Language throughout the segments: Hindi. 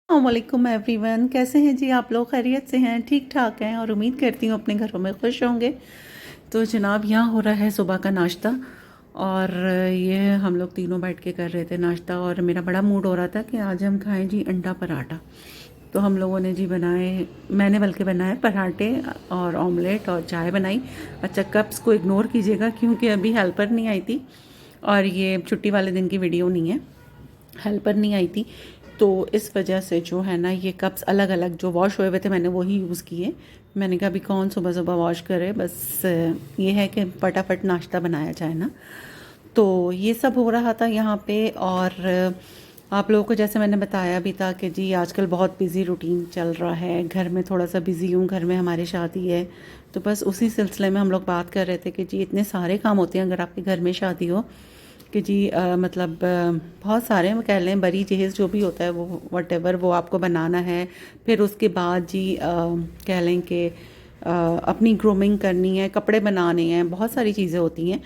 अस्सलामुअलैकुम एवरीवन, कैसे हैं जी आप लोग? खैरियत से हैं? ठीक ठाक हैं और उम्मीद करती हूँ अपने घरों में खुश होंगे। तो जनाब यहाँ हो रहा है सुबह का नाश्ता और ये हम लोग तीनों बैठ के कर रहे थे नाश्ता और मेरा बड़ा मूड हो रहा था कि आज हम खाएं जी अंडा पराठा। तो हम लोगों ने जी बनाए, मैंने बल्कि बनाए पराठे और ऑमलेट और चाय बनाई। अच्छा, कप्स को इग्नोर कीजिएगा क्योंकि अभी हेल्पर नहीं आई थी और ये छुट्टी वाले दिन की वीडियो नहीं है, हेल्पर नहीं आई थी। तो इस वजह से जो है ना ये कप्स अलग अलग जो वॉश हुए हुए थे मैंने वही यूज़ किए। मैंने कहा अभी कौन सुबह सुबह वॉश करे, बस ये है कि फटाफट नाश्ता बनाया जाए ना। तो ये सब हो रहा था यहाँ पे। और आप लोगों को जैसे मैंने बताया भी था कि जी आजकल बहुत बिज़ी रूटीन चल रहा है, घर में थोड़ा सा बिज़ी हूँ, घर में हमारी शादी है। तो बस उसी सिलसिले में हम लोग बात कर रहे थे कि जी इतने सारे काम होते हैं अगर आपके घर में शादी हो कि जी मतलब बहुत सारे हम कह लें, बरी जहेज़ जो भी होता है वो वटेवर वो आपको बनाना है। फिर उसके बाद जी कह लें कि अपनी ग्रूमिंग करनी है, कपड़े बनाने हैं, बहुत सारी चीज़ें होती हैं।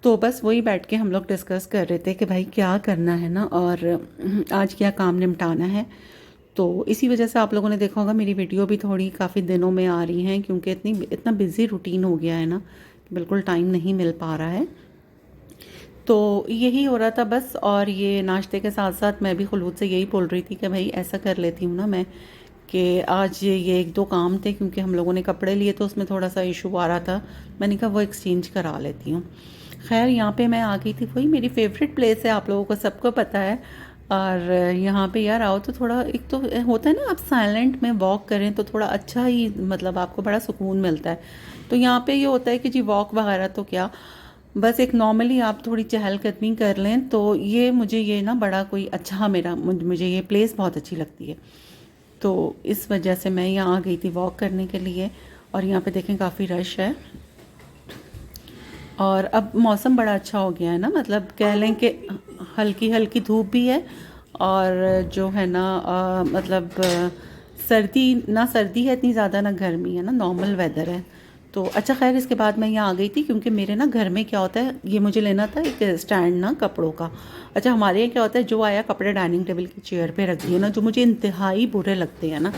तो बस वही बैठ के हम लोग डिस्कस कर रहे थे कि भाई क्या करना है ना और आज क्या काम निपटाना है। तो इसी वजह से आप लोगों ने देखा होगा मेरी वीडियो भी थोड़ी काफ़ी दिनों में आ रही हैं क्योंकि इतना बिज़ी रूटीन हो गया है ना, बिल्कुल टाइम नहीं मिल पा रहा है। तो यही हो रहा था बस। और ये नाश्ते के साथ साथ मैं भी खुलूद से यही बोल रही थी कि भाई ऐसा कर लेती हूँ ना मैं कि आज ये एक दो काम थे क्योंकि हम लोगों ने कपड़े लिए तो उसमें थोड़ा सा इशू आ रहा था, मैंने कहा वो एक्सचेंज करा लेती हूँ। खैर यहाँ पे मैं आ गई थी, वही मेरी फेवरेट प्लेस है, आप लोगों को सबको पता है। और यहाँ पे यार आओ तो थोड़ा, एक तो होता है ना आप साइलेंट में वॉक करें तो थोड़ा अच्छा ही, मतलब आपको बड़ा सुकून मिलता है। तो यहाँ पे ये होता है कि जी वॉक वगैरह तो क्या, बस एक नॉर्मली आप थोड़ी चहलकदमी कर लें तो ये मुझे ये ना बड़ा कोई अच्छा, मुझे ये प्लेस बहुत अच्छी लगती है। तो इस वजह से मैं यहाँ आ गई थी वॉक करने के लिए। और यहाँ पे देखें काफ़ी रश है और अब मौसम बड़ा अच्छा हो गया है ना, मतलब कह लें कि हल्की हल्की धूप भी है और जो है ना मतलब सर्दी ना, सर्दी है इतनी ज़्यादा ना गर्मी है ना, नॉर्मल वेदर है। तो अच्छा खैर इसके बाद मैं यहाँ आ गई थी क्योंकि मेरे ना घर में क्या होता है, ये मुझे लेना था एक स्टैंड ना कपड़ों का। अच्छा हमारे यहाँ क्या होता है, जो आया कपड़े डाइनिंग टेबल की चेयर पे रख दिए ना, जो मुझे इंतहाई बुरे लगते हैं ना।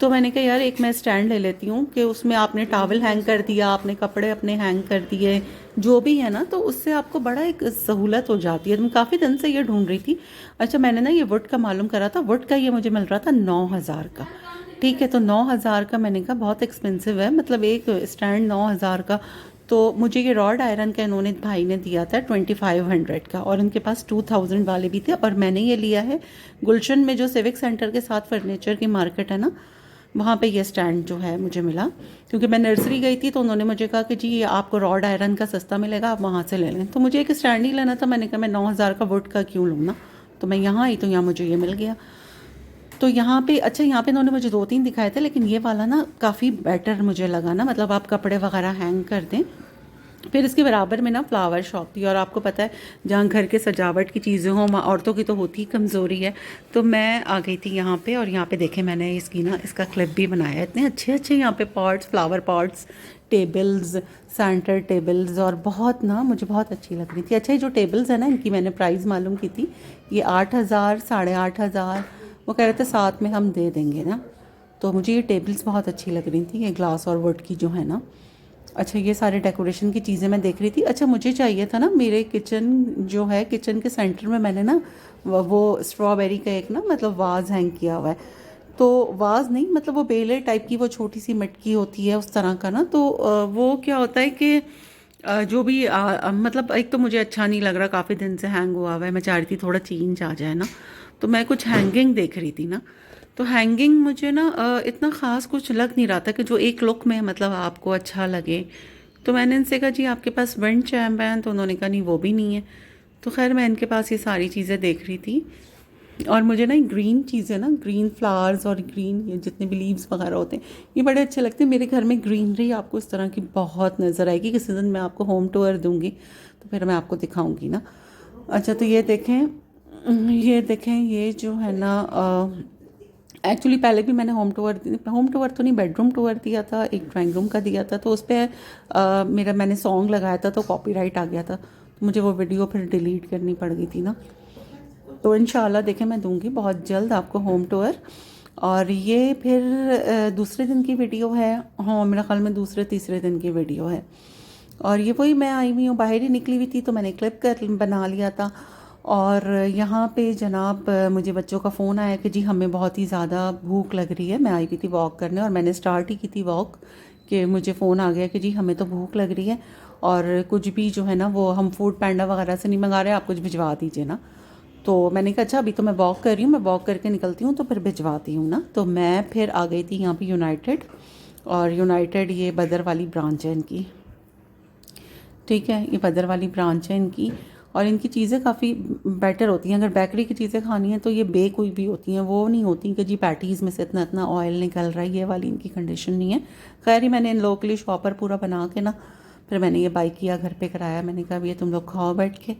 तो मैंने कहा यार एक मैं स्टैंड ले लेती हूँ कि उसमें आपने टॉवल हैंग कर दिया, आपने कपड़े अपने हैंग कर दिए, जो भी है ना, तो उससे आपको बड़ा एक सहूलत हो जाती है। तो मैं काफ़ी दिन से ये ढूंढ रही थी। अच्छा मैंने ना ये वुड का मालूम करा था, वुड का ये मुझे मिल रहा था 9,000 का। ठीक है, तो 9,000 का मैंने कहा बहुत एक्सपेंसिव है, मतलब एक स्टैंड 9,000 का। तो मुझे ये रॉड आयरन का इन्होंने भाई ने दिया था 2,500 का और उनके पास 2,000 वाले भी थे। और मैंने ये लिया है गुलशन में, जो सिविक सेंटर के साथ फर्नीचर की मार्केट है ना, वहाँ पे ये स्टैंड जो है मुझे मिला। क्योंकि मैं नर्सरी गई थी तो उन्होंने मुझे कहा कि जी ये आपको रॉड आयरन का सस्ता मिलेगा, आप वहाँ से ले लें। तो मुझे एक स्टैंड ही लेना था, मैंने कहा मैं 9,000 का वुड का क्यों लूँ ना। तो मैं यहाँ आई तो यहाँ मुझे ये मिल गया। तो यहाँ पे अच्छा, यहाँ पे इन्होंने मुझे दो तीन दिखाए थे लेकिन ये वाला ना काफ़ी बेटर मुझे लगा ना, मतलब आप कपड़े वगैरह हैंग कर दें। फिर इसके बराबर में ना फ्लावर शॉप थी और आपको पता है जहाँ घर के सजावट की चीज़ें हों वहाँ औरतों की तो होती ही कमज़ोरी है। तो मैं आ गई थी यहाँ पे और यहाँ पे देखे मैंने इसकी ना इसका क्लिप भी बनाया है। इतने अच्छे अच्छे यहाँ पे pots, flower pots, tables, centre tables, और बहुत ना मुझे बहुत अच्छी लग रही थी। अच्छा ये जो टेबल्स है ना इनकी मैंने प्राइस मालूम की थी, ये 8,000 8,500, वो कह रहे थे साथ में हम दे देंगे ना। तो मुझे ये टेबल्स बहुत अच्छी लग रही थी, ये ग्लास और वुड की जो है ना। अच्छा ये सारे डेकोरेशन की चीज़ें मैं देख रही थी। अच्छा मुझे चाहिए था ना, मेरे किचन जो है, किचन के सेंटर में मैंने ना वो स्ट्रॉबेरी का एक ना मतलब वाज हैंग किया हुआ है। तो वाज नहीं, मतलब वो बेले टाइप की वो छोटी सी मटकी होती है उस तरह का ना। तो वो क्या होता है कि जो भी मतलब एक तो मुझे अच्छा नहीं लग रहा, काफ़ी दिन से हैंग हुआ हुआ है, मैं चाह रही थी थोड़ा चेंज आ जाए ना। तो मैं कुछ हैंगिंग देख रही थी ना, तो हैंगिंग मुझे ना इतना ख़ास कुछ लग नहीं रहा था कि जो एक लुक में मतलब आपको अच्छा लगे। तो मैंने इनसे कहा जी आपके पास विंड चैम्प है, तो उन्होंने कहा नहीं वो भी नहीं है। तो खैर मैं इनके पास ये सारी चीज़ें देख रही थी और मुझे ना ग्रीन चीज़ें ना, ग्रीन फ्लावर्स और ग्रीन ये जितने भी लीव्स वगैरह होते हैं ये बड़े अच्छे लगते हैं। मेरे घर में ग्रीनरी आपको इस तरह की बहुत नज़र आएगी, किसी दिन मैं आपको होम टूर दूंगी तो फिर मैं आपको दिखाऊंगी ना। अच्छा तो ये देखें, ये देखें, ये जो है ना एक्चुअली पहले भी मैंने होम टूर तो नहीं, बेडरूम टूर दिया था, एक ड्राइंग रूम का दिया था। तो उस पर मेरा मैंने सॉन्ग लगाया था तो कॉपीराइट आ गया था, तो मुझे वो वीडियो फिर डिलीट करनी पड़ गई थी ना। तो इंशाल्लाह देखें मैं दूंगी बहुत जल्द आपको होम टूर। और ये फिर दूसरे दिन की वीडियो है। हाँ, मेरा ख्याल में दूसरे तीसरे दिन की वीडियो है। और ये वही मैं आई हुई हूँ, बाहर ही निकली हुई थी तो मैंने क्लिप कर बना लिया था। और यहाँ पे जनाब मुझे बच्चों का फ़ोन आया कि जी हमें बहुत ही ज़्यादा भूख लग रही है। मैं आई हुई थी वॉक करने और मैंने स्टार्ट ही की थी वॉक कि मुझे फ़ोन आ गया कि जी हमें तो भूख लग रही है और कुछ भी जो है ना वो हम फूड पैंडा वगैरह से नहीं मंगा रहे, आप कुछ भिजवा दीजिए ना। तो मैंने कहा अच्छा अभी तो मैं वॉक कर रही हूँ, मैं वॉक करके निकलती हूँ तो फिर भिजवाती हूँ ना। तो मैं फिर आ गई थी यहाँ पे यूनाइटेड। और यूनाइटेड ये बदर वाली ब्रांच है इनकी, ठीक है, ये बदर वाली ब्रांच है इनकी। और इनकी चीज़ें काफ़ी बेटर होती हैं। अगर बेकरी की चीज़ें खानी हैं तो ये बेक हुई भी होती हैं, वो नहीं होती कि जी पैटीज़ में से इतना इतना ऑयल निकल रहा है, ये वाली इनकी कंडीशन नहीं है। खैर ही मैंने इन लोगों के लिए शॉपर पूरा बना के ना फिर मैंने ये बाई किया, घर पे कराया। मैंने कहा ये तुम लोग खाओ बैठ के।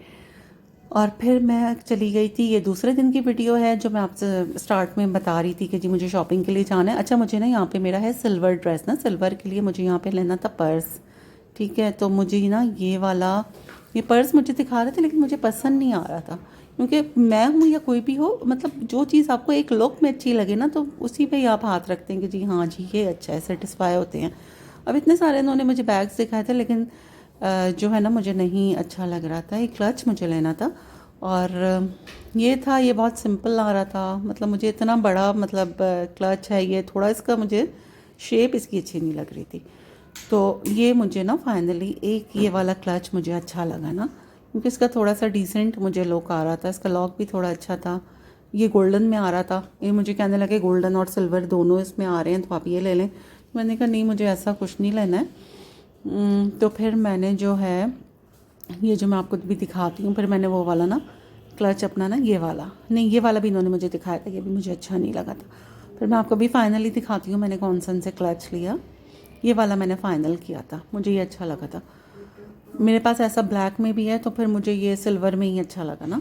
और फिर मैं चली गई थी। ये दूसरे दिन की वीडियो है जो मैं आपसे स्टार्ट में बता रही थी कि जी मुझे शॉपिंग के लिए जाना है। अच्छा मुझे ना यहाँ पे मेरा है सिल्वर ड्रेस ना, सिल्वर के लिए मुझे यहाँ पे लेना था पर्स, ठीक है। तो मुझे ना ये पर्स मुझे दिखा रहे थे लेकिन मुझे पसंद नहीं आ रहा था, क्योंकि मैं हूँ या कोई भी हो, मतलब जो चीज़ आपको एक लुक में अच्छी लगे ना तो उसी पे ही आप हाथ रखते हैं कि जी हाँ जी ये अच्छा है, सेटिस्फाई होते हैं। अब इतने सारे इन्होंने मुझे बैग्स दिखाए थे लेकिन जो है ना मुझे नहीं अच्छा लग रहा था। एक क्लच मुझे लेना था और ये बहुत सिंपल आ रहा था, मतलब मुझे इतना बड़ा मतलब क्लच है ये, थोड़ा इसका मुझे शेप इसकी अच्छी नहीं लग रही थी। तो ये मुझे ना फाइनली एक ये वाला क्लच मुझे अच्छा लगा ना, क्योंकि इसका थोड़ा सा डिसेंट मुझे लुक आ रहा था, इसका लॉक भी थोड़ा अच्छा था। ये गोल्डन में आ रहा था, ये मुझे कहने लगे गोल्डन और सिल्वर दोनों इसमें आ रहे हैं तो आप ये ले लें। मैंने कहा नहीं मुझे ऐसा कुछ नहीं लेना है। तो फिर मैंने जो है ये जो मैं आपको भी दिखाती हूँ, फिर मैंने वो वाला ना क्लच अपना ना ये वाला नहीं, ये वाला भी इन्होंने मुझे दिखाया था, ये भी मुझे अच्छा नहीं लगा था। फिर मैं आपको भी फाइनली दिखाती हूँ मैंने कौन सा से क्लच लिया। ये वाला मैंने फ़ाइनल किया था, मुझे ये अच्छा लगा था। मेरे पास ऐसा ब्लैक में भी है तो फिर मुझे ये सिल्वर में ही अच्छा लगा ना,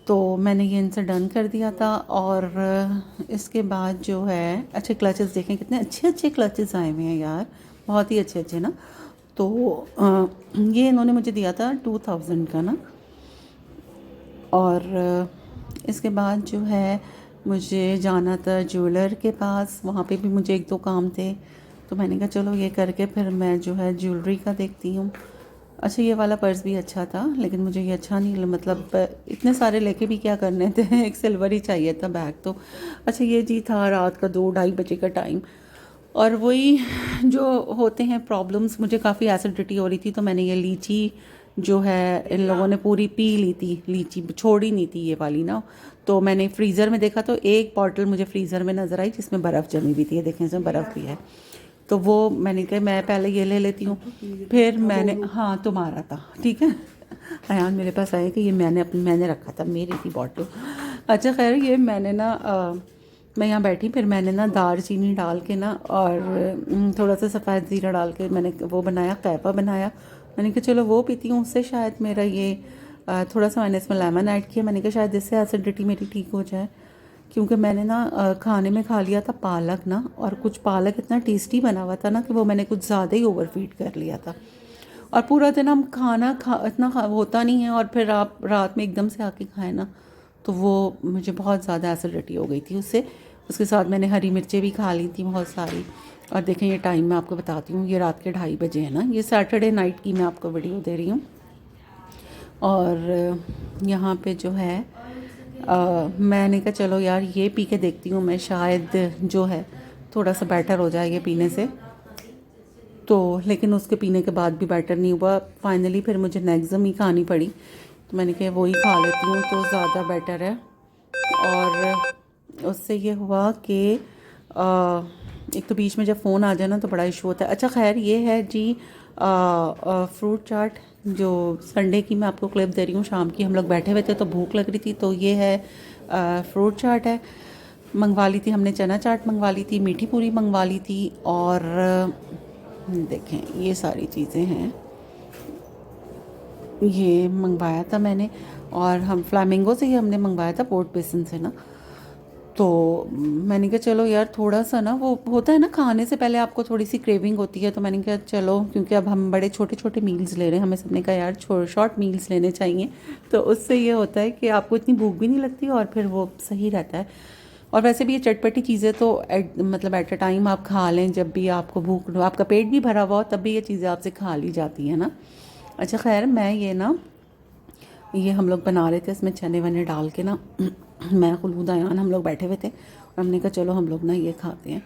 तो मैंने ये इनसे डन कर दिया था। और इसके बाद जो है अच्छे क्लचेस देखें, कितने अच्छे अच्छे क्लचेस आए हुए हैं यार, बहुत ही अच्छे अच्छे ना। तो ये इन्होंने मुझे दिया था 2000 का ना। और इसके बाद जो है मुझे जाना था ज्वेलर के पास, वहाँ पे भी मुझे एक दो काम थे तो मैंने कहा चलो ये करके फिर मैं जो है ज्वेलरी का देखती हूँ। अच्छा ये वाला पर्स भी अच्छा था लेकिन मुझे ये अच्छा नहीं, मतलब इतने सारे लेके भी क्या करने थे एक सिल्वर ही चाहिए था बैग तो। अच्छा ये जी था रात का 2-2:30 बजे का टाइम। और वही जो होते हैं प्रॉब्लम्स, मुझे काफ़ी एसिडिटी हो रही थी तो मैंने ये लीची जो है इन लोगों ने पूरी पी ली थी, लीची छोड़ी नहीं थी ये वाली ना। तो मैंने फ्रीज़र में देखा तो एक बॉटल मुझे फ्रीज़र में नज़र आई जिसमें बर्फ़ जमी हुई थी, ये देखें इसमें बर्फ़ भी है। तो वो मैंने कहा मैं पहले ये ले लेती हूँ, फिर मैंने हाँ तुम्हारा था ठीक है। अयान मेरे पास आया कि ये मैंने रखा था, मेरी थी बॉटल। अच्छा खैर ये मैंने ना मैं यहाँ बैठी, फिर मैंने ना दार चीनी डाल के ना और थोड़ा सा सफ़ेद ज़ीरा डाल के मैंने वो बनाया, कैपा बनाया। मैंने कहा चलो वो पीती हूँ, उससे शायद मेरा ये थोड़ा सा मैंने इसमें लेमन ऐड किया। मैंने कहा शायद इससे एसिडिटी मेरी ठीक हो जाए, क्योंकि मैंने ना खाने में खा लिया था पालक ना, और कुछ पालक इतना टेस्टी बना हुआ था ना कि वो मैंने कुछ ज़्यादा ही ओवरफीड कर लिया था। और पूरा दिन हम इतना होता नहीं है और फिर आप रात में एकदम से आके खाएं ना तो वो मुझे बहुत ज़्यादा एसिडिटी हो गई थी उससे। उसके साथ मैंने हरी मिर्चें भी खा ली थी बहुत सारी। और देखें ये टाइम मैं आपको बताती हूँ, ये रात के 2:30 बजे है ना, ये सैटरडे नाइट की मैं आपको वीडियो दे रही हूँ। और यहाँ पे जो है मैंने कहा चलो यार ये पी के देखती हूँ मैं, शायद जो है थोड़ा सा बेटर हो जाए ये पीने से। तो लेकिन उसके पीने के बाद भी बेटर नहीं हुआ, फाइनली फिर मुझे नेक्सम ही खानी पड़ी। तो मैंने कहा वही खा लेती हूँ तो ज़्यादा बेटर है। और उससे ये हुआ कि एक तो बीच में जब फ़ोन आ जाए ना तो बड़ा इशू होता है। अच्छा खैर ये है जी फ्रूट चाट जो संडे की मैं आपको क्लिप दे रही हूँ, शाम की हम लोग बैठे हुए थे तो भूख लग रही थी तो ये है फ्रूट चाट है। मंगवा ली थी हमने, चना चाट मंगवा ली थी, मीठी पूरी मंगवा ली थी। और देखें ये सारी चीज़ें हैं, ये मंगवाया था मैंने। और हम फ्लामिंगो से ही हमने मंगवाया था, पोर्ट बेसन से ना। तो मैंने कहा चलो यार थोड़ा सा ना, वो होता है ना खाने से पहले आपको थोड़ी सी क्रेविंग होती है, तो मैंने कहा चलो, क्योंकि अब हम बड़े छोटे छोटे मील्स ले रहे हैं, हमें सबने कहा यार शॉर्ट मील्स लेने चाहिए, तो उससे ये होता है कि आपको इतनी भूख भी नहीं लगती और फिर वो सही रहता है। और वैसे भी ये चटपटी चीज़ें तो मतलब एट अ टाइम आप खा लें, जब भी आपको भूख, आपका पेट भी भरा हुआ हो तब भी ये चीज़ें आपसे खा ली जाती हैं ना। अच्छा खैर, मैं ये हम लोग बना रहे थे, इसमें चने वने डाल के ना मैं खुलूद आयान हम लोग बैठे हुए थे और हमने कहा चलो हम लोग ना ये खाते हैं।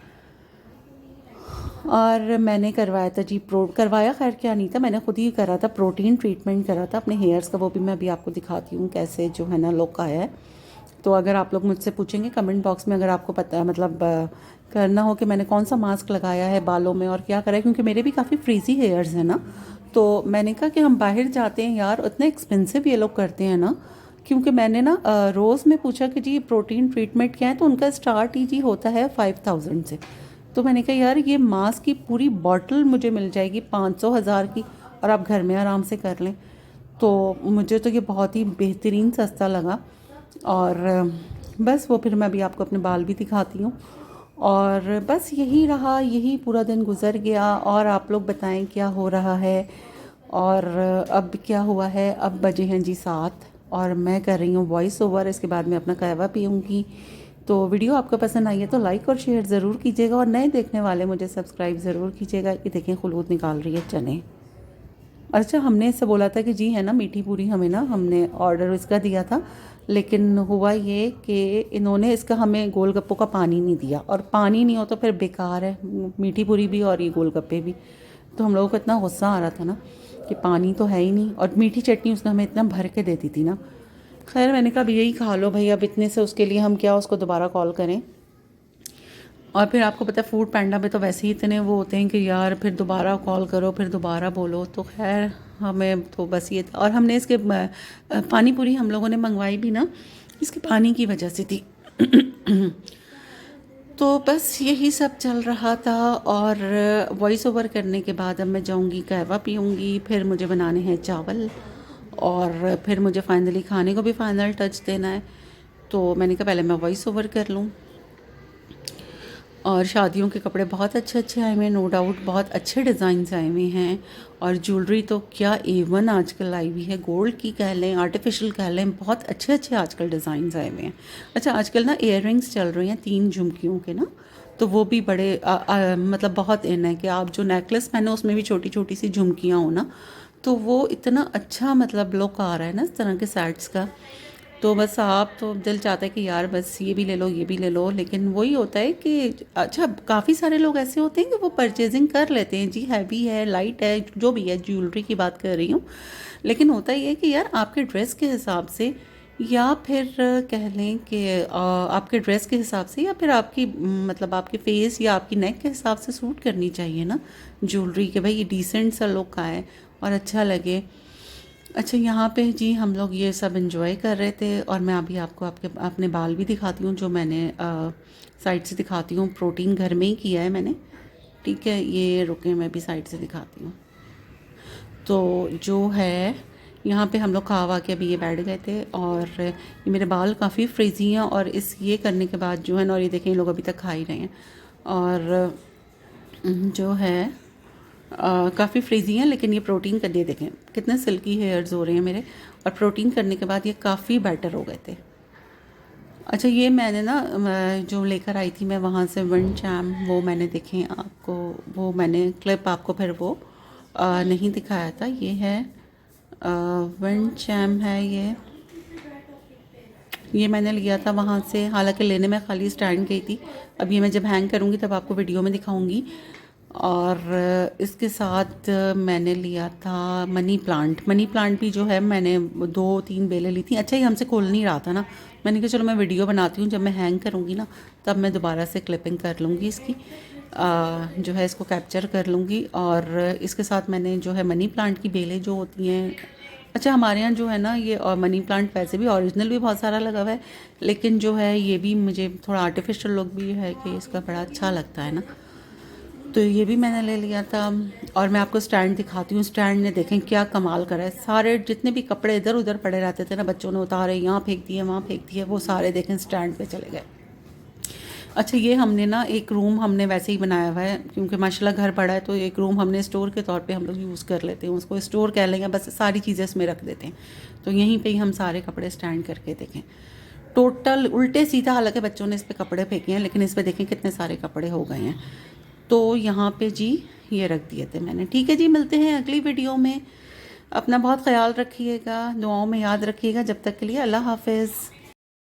और मैंने करवाया था जी, करवाया खैर क्या नहीं था, मैंने खुद ही करा था, प्रोटीन ट्रीटमेंट करा था अपने हेयर्स का। वो भी मैं अभी आपको दिखाती हूँ कैसे जो है ना लुक आया है। तो अगर आप लोग मुझसे पूछेंगे कमेंट बॉक्स में, अगर आपको पता है मतलब करना हो कि मैंने कौन सा मास्क लगाया है बालों में और क्या करा है, क्योंकि मेरे भी काफ़ी फ्रीजी हेयर्स हैं ना, तो मैंने कहा कि हम बाहर जाते हैं यार, उतने एक्सपेंसिव ये लोग करते हैं ना। क्योंकि मैंने ना रोज़ में पूछा कि जी प्रोटीन ट्रीटमेंट क्या है, तो उनका स्टार्ट ही जी होता है 5000 से। तो मैंने कहा यार ये मास्क की पूरी बॉटल मुझे मिल जाएगी 500 हज़ार की, और आप घर में आराम से कर लें। तो मुझे तो ये बहुत ही बेहतरीन सस्ता लगा। और बस वो फिर मैं अभी आपको अपने बाल भी दिखाती हूँ। और बस यही रहा, यही पूरा दिन गुजर गया। और आप लोग बताएं क्या हो रहा है। और अब क्या हुआ है, अब बजे हैं जी 7 और मैं कर रही हूँ वॉइस ओवर। इसके बाद मैं अपना कहवा पीऊँगी। तो वीडियो आपको पसंद आई है तो लाइक और शेयर ज़रूर कीजिएगा, और नए देखने वाले मुझे सब्सक्राइब ज़रूर कीजिएगा। ये देखें खुलूद निकाल रही है चने। अच्छा, हमने इससे बोला था कि जी है ना मीठी पूरी, हमें ना, हमने ऑर्डर इसका दिया था, लेकिन हुआ ये कि इन्होंने इसका हमें गोलगप्पों का पानी नहीं दिया, और पानी नहीं हो तो फिर बेकार है मीठी पूरी भी और ये गोलगप्पे भी। तो हम लोगों को इतना गुस्सा आ रहा था ना कि पानी तो है ही नहीं, और मीठी चटनी उसने हमें इतना भर के दे दी थी ना। खैर मैंने कहा अब यही खा लो भाई, अब इतने से उसके लिए हम क्या उसको दोबारा कॉल करें। और फिर आपको पता है फूड पैंडा पे तो वैसे ही इतने वो होते हैं कि यार फिर दोबारा कॉल करो, फिर दोबारा बोलो। तो खैर हमें तो बस ये था। और हमने इसके पानी पूरी हम लोगों ने मंगवाई भी ना इसके पानी की वजह से थी। तो बस यही सब चल रहा था। और वॉइस ओवर करने के बाद अब मैं जाऊंगी कहवा पीऊँगी, फिर मुझे बनाने हैं चावल, और फिर मुझे फाइनली खाने को भी फाइनल टच देना है। तो मैंने कहा पहले मैं वॉइस ओवर कर लूँ। और शादियों के कपड़े बहुत अच्छे अच्छे आए हुए हैं, नो डाउट बहुत अच्छे डिज़ाइंस आए हुए हैं। और ज्वेलरी तो क्या A1 आजकल आई हुई है, गोल्ड की कह लें, आर्टिफिशियल कह लें, बहुत अच्छे अच्छे आजकल डिज़ाइंस आए हुए हैं। अच्छा, आजकल ना इयररिंग्स चल रही हैं 3 झुमकियों के ना, तो वो भी बड़े मतलब बहुत इन है कि आप जो नेकलेस पहने उसमें भी छोटी छोटी सी झुमकियाँ हो ना, तो वो इतना अच्छा मतलब लुक आ रहा है ना इस तरह के सेट्स का। तो बस आप तो दिल चाहता है कि यार बस ये भी ले लो, ये भी ले लो, लेकिन वही होता है कि अच्छा काफ़ी सारे लोग ऐसे होते हैं कि वो परचेजिंग कर लेते हैं जी, हैवी है, लाइट है, जो भी है, ज्वेलरी की बात कर रही हूँ। लेकिन होता ये है कि यार आपके ड्रेस के हिसाब से, या फिर कह लें कि आपके ड्रेस के हिसाब से, या फिर आपकी मतलब आपके फेस या आपकी नेक के हिसाब से सूट करनी चाहिए ना ज्वेलरी, कि भाई ये डिसेंट सा लुक आए और अच्छा लगे। अच्छा, यहाँ पे जी हम लोग ये सब एंजॉय कर रहे थे, और मैं अभी आपको अपने बाल भी दिखाती हूँ, जो मैंने साइड से दिखाती हूँ। प्रोटीन घर में ही किया है मैंने, ठीक है, ये रुके मैं भी साइड से दिखाती हूँ। तो जो है यहाँ पे हम लोग खा वा के अभी ये बैठ गए थे, और ये मेरे बाल काफ़ी फ्रीजी हैं, और इस ये करने के बाद जो है ना, और ये देखें ये लोग अभी तक खा ही रहे हैं, और जो है काफ़ी फ्रीजी हैं, लेकिन ये प्रोटीन कर दिए, देखें कितने सिल्की हेयर्स हो रहे हैं मेरे, और प्रोटीन करने के बाद ये काफ़ी बेटर हो गए थे। अच्छा, ये मैंने ना जो लेकर आई थी मैं वहाँ से विंड चैम, वो मैंने देखें आपको, वो मैंने क्लिप आपको फिर वो नहीं दिखाया था। ये है विंड चैम है, ये मैंने लिया था वहाँ से, हालांकि लेने में खाली स्टैंड गई थी। अब ये मैं जब हैंग करूँगी तब आपको वीडियो में दिखाऊंगी। और इसके साथ मैंने लिया था मनी प्लांट। मनी प्लांट भी जो है मैंने 2-3 बेलें ली थी। अच्छा, ये हमसे खुल नहीं रहा था ना, मैंने कहा चलो मैं वीडियो बनाती हूँ, जब मैं हैंग करूँगी ना तब मैं दोबारा से क्लिपिंग कर लूँगी इसकी, जो है इसको कैप्चर कर लूँगी। और इसके साथ मैंने जो है मनी प्लांट की बेलें जो होती हैं, अच्छा हमारे यहाँ जो है ना ये, और मनी प्लांट वैसे भी ओरिजिनल भी बहुत सारा लगा हुआ है, लेकिन जो है ये भी मुझे थोड़ा आर्टिफिशियल लुक भी है कि इसका बड़ा अच्छा लगता है ना, तो ये भी मैंने ले लिया था। और मैं आपको स्टैंड दिखाती हूँ, स्टैंड ने देखें क्या कमाल करा है। सारे जितने भी कपड़े इधर उधर पड़े रहते थे ना, बच्चों ने उतारे, यहाँ फेंक दिए, वहाँ फेंक दिए, वो सारे देखें स्टैंड पे चले गए। अच्छा, ये हमने ना एक रूम हमने वैसे ही बनाया हुआ है, क्योंकि माशाल्लाह घर बड़ा है, तो एक रूम हमने स्टोर के तौर पे हम लोग यूज़ कर लेते हैं उसको। स्टोर कह लेंगे, बस सारी चीज़ें इसमें रख देते हैं। तो यहीं पे ही हम सारे कपड़े स्टैंड करके देखें। टोटल उल्टे सीधा, हालांकि बच्चों ने इस पे कपड़े फेंके हैं, लेकिन इस पे देखें कितने सारे कपड़े हो गए हैं। तो यहाँ पे जी ये रख दिए थे मैंने। ठीक है जी, मिलते हैं अगली वीडियो में। अपना बहुत ख्याल रखिएगा, दुआओं में याद रखिएगा। जब तक के लिए अल्लाह हाफिज़।